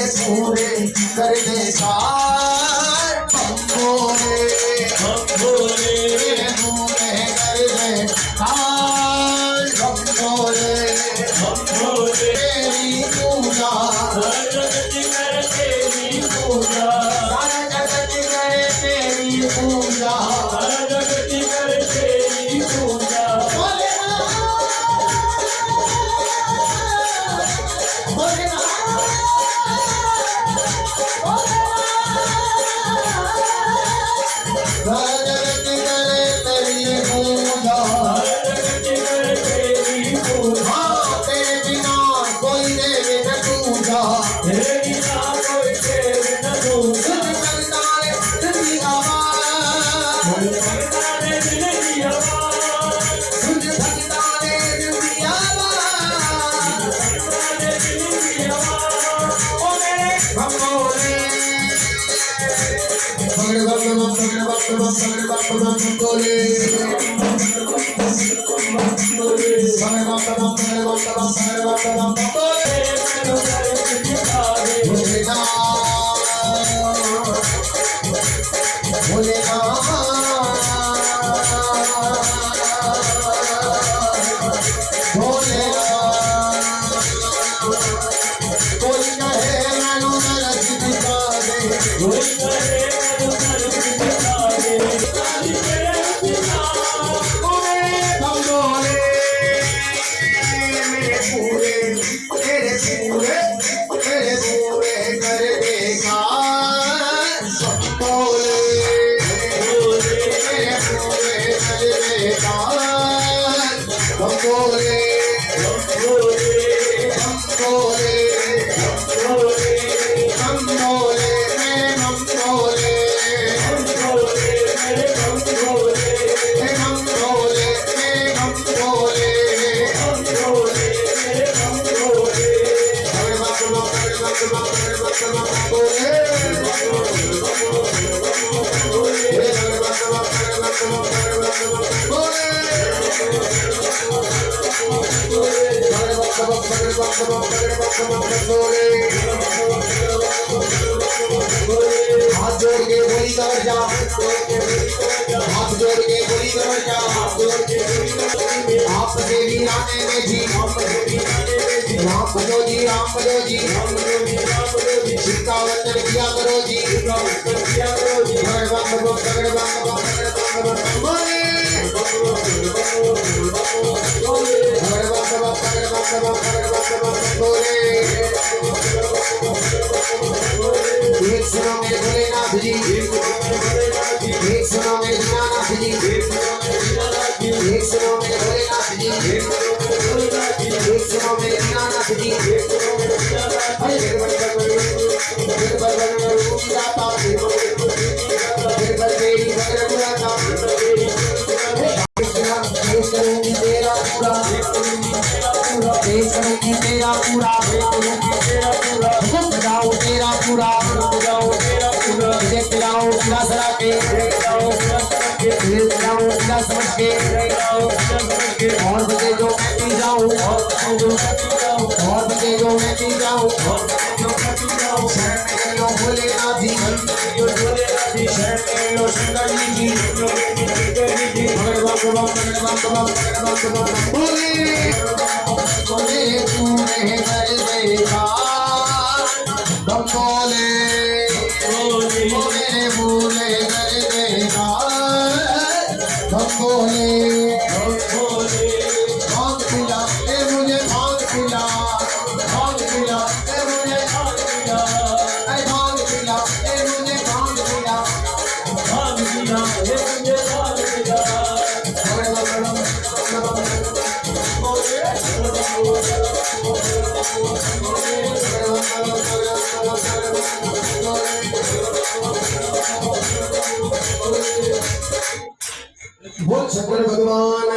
कर दे सार भोले भोले भोले कर दे सार भोले भोले तेरी पूजा तेरी पूजा सारा जगत करे तेरी पूजा सारा जगत करे तेरी पूजा भोले भोले हाथ जोड़ के बोली कर जा, हाथ जोड़ के बोली कर जा, आप देवी आने में जी, राम जो जी, राम जो जी, शिकावत किया करो जी, एक सुनो मेरे भोलेनाथ जी, एक सुनो मेरे दीनानाथ जी, एक सुनो मेरे भोलेनाथ जी, एक सुनो मेरे दीनानाथ जी। तेरा पूरा जाओ तेरा पूरा खिलाओ खिला सरा के खिलाओ खिला समझ के और बजे जो मैं पी जाऊँ और बजे जो मैं पी जाऊँ शरण लो भोलेनाथ जी शरण लो शंकर जी बोले तू रहे कर देखा बोले बोले बोले कर देखा बोले भांग पिला ए मुझे भांग पिला भांग पिला ए मुझे भांग पिला ए भांग पिला ए मुझे भांग पिला भांग पिला ए मुझे भांग पिला बोल शंकर भगवान